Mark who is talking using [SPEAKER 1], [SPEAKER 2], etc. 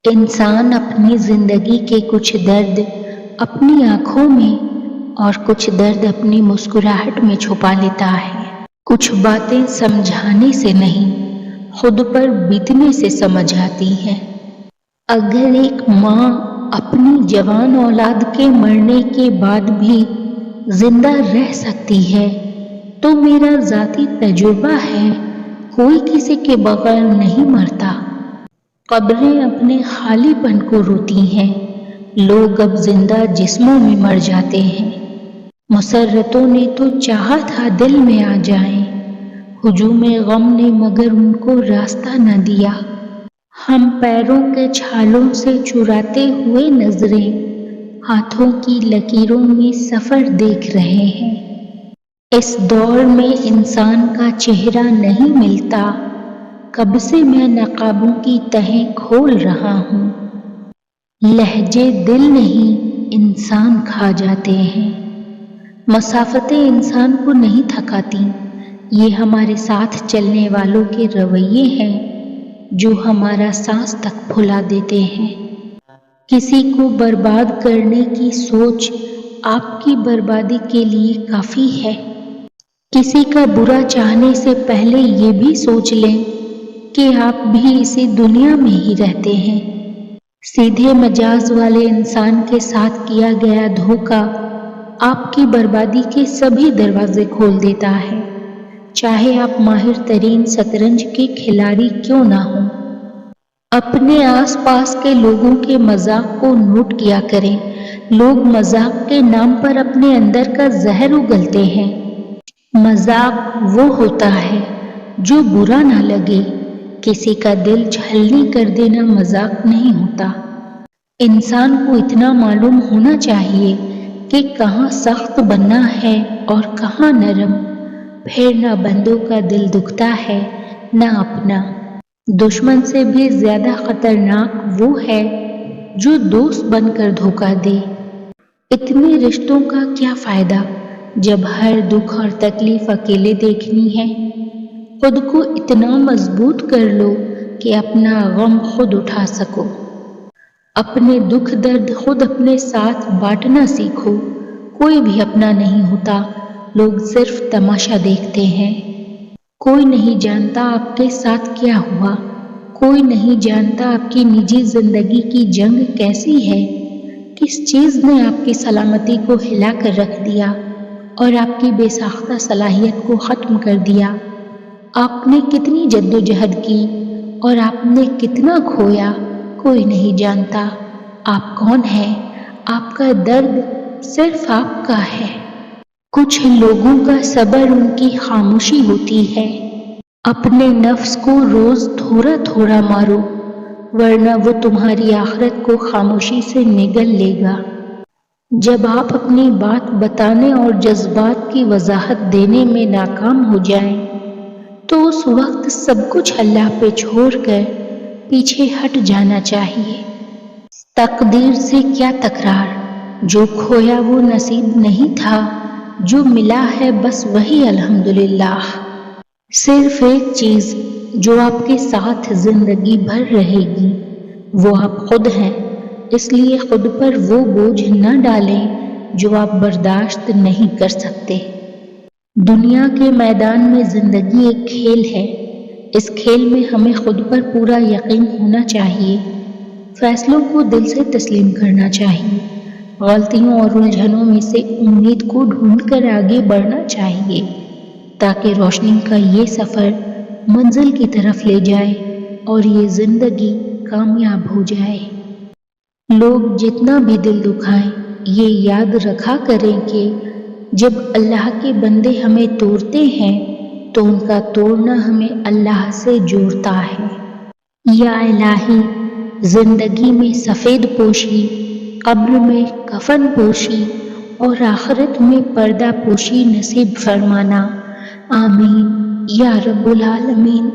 [SPEAKER 1] انسان اپنی زندگی کے کچھ درد اپنی آنکھوں میں اور کچھ درد اپنی مسکراہٹ میں چھپا لیتا ہے۔ کچھ باتیں سمجھانے سے نہیں، خود پر بیتنے سے سمجھ آتی ہیں۔ اگر ایک ماں اپنی جوان اولاد کے مرنے کے بعد بھی زندہ رہ سکتی ہے تو میرا ذاتی تجربہ ہے، کوئی کسی کے بغیر نہیں مرتا۔ قبریں اپنے خالی پن کو روتی ہیں، لوگ اب زندہ جسموں میں مر جاتے ہیں۔ مسرتوں نے تو چاہا تھا دل میں آ جائیں، ہجوم غم نے مگر ان کو راستہ نہ دیا۔ ہم پیروں کے چھالوں سے چراتے ہوئے نظریں ہاتھوں کی لکیروں میں سفر دیکھ رہے ہیں۔ اس دور میں انسان کا چہرہ نہیں ملتا، کب سے میں نقابوں کی تہیں کھول رہا ہوں۔ لہجے دل نہیں انسان کھا جاتے ہیں۔ مسافتیں انسان کو نہیں تھکاتی، یہ ہمارے ساتھ چلنے والوں کے رویے ہیں جو ہمارا سانس تک پھلا دیتے ہیں۔ کسی کو برباد کرنے کی سوچ آپ کی بربادی کے لیے کافی ہے۔ کسی کا برا چاہنے سے پہلے یہ بھی سوچ لیں کہ آپ بھی اسی دنیا میں ہی رہتے ہیں۔ سیدھے مجاز والے انسان کے ساتھ کیا گیا دھوکہ آپ کی بربادی کے سبھی دروازے کھول دیتا ہے، چاہے آپ ماہر ترین شطرنج کے کھلاڑی کیوں نہ ہوں۔ اپنے آس پاس کے لوگوں کے مذاق کو نوٹ کیا کریں، لوگ مذاق کے نام پر اپنے اندر کا زہر اگلتے ہیں۔ مذاق وہ ہوتا ہے جو برا نہ لگے، کسی کا دل چھلنی کر دینا مذاق نہیں ہوتا۔ انسان کو اتنا معلوم ہونا چاہیے کہ کہاں سخت بننا ہے اور کہاں نرم، پھر نہ بندوں کا دل دکھتا ہے نہ اپنا۔ دشمن سے بھی زیادہ خطرناک وہ ہے جو دوست بن کر دھوکہ دے۔ اتنے رشتوں کا کیا فائدہ جب ہر دکھ اور تکلیف اکیلے دیکھنی ہے۔ خود کو اتنا مضبوط کر لو کہ اپنا غم خود اٹھا سکو۔ اپنے دکھ درد خود اپنے ساتھ بانٹنا سیکھو۔ کوئی بھی اپنا نہیں ہوتا، لوگ صرف تماشا دیکھتے ہیں۔ کوئی نہیں جانتا آپ کے ساتھ کیا ہوا، کوئی نہیں جانتا آپ کی نجی زندگی کی جنگ کیسی ہے، کس چیز نے آپ کی سلامتی کو ہلا کر رکھ دیا اور آپ کی بے ساختہ صلاحیت کو ختم کر دیا۔ آپ نے کتنی جدوجہد کی اور آپ نے کتنا کھویا، کوئی نہیں جانتا۔ آپ کون ہیں؟ آپ کا درد صرف آپ کا ہے۔ کچھ لوگوں کا صبر ان کی خاموشی ہوتی ہے۔ اپنے نفس کو روز تھوڑا تھوڑا مارو، ورنہ وہ تمہاری آخرت کو خاموشی سے نگل لے گا۔ جب آپ اپنی بات بتانے اور جذبات کی وضاحت دینے میں ناکام ہو جائیں تو اس وقت سب کچھ اللہ پہ چھوڑ کر پیچھے ہٹ جانا چاہیے۔ تقدیر سے کیا تکرار، جو کھویا وہ نصیب نہیں تھا، جو ملا ہے بس وہی الحمدللہ۔ صرف ایک چیز جو آپ کے ساتھ زندگی بھر رہے گی وہ آپ خود ہیں، اس لیے خود پر وہ بوجھ نہ ڈالیں جو آپ برداشت نہیں کر سکتے۔ دنیا کے میدان میں زندگی ایک کھیل ہے، اس کھیل میں ہمیں خود پر پورا یقین ہونا چاہیے، فیصلوں کو دل سے تسلیم کرنا چاہیے، غلطیوں اور الجھنوں میں سے امید کو ڈھونڈ کر آگے بڑھنا چاہیے تاکہ روشنی کا یہ سفر منزل کی طرف لے جائے اور یہ زندگی کامیاب ہو جائے۔ لوگ جتنا بھی دل دکھائیں، یہ یاد رکھا کریں کہ جب اللہ کے بندے ہمیں توڑتے ہیں تو ان کا توڑنا ہمیں اللہ سے جوڑتا ہے۔ یا الہی، زندگی میں سفید پوشی، قبر میں کفن پوشی اور آخرت میں پردہ پوشی نصیب فرمانا، آمین یا رب العالمین۔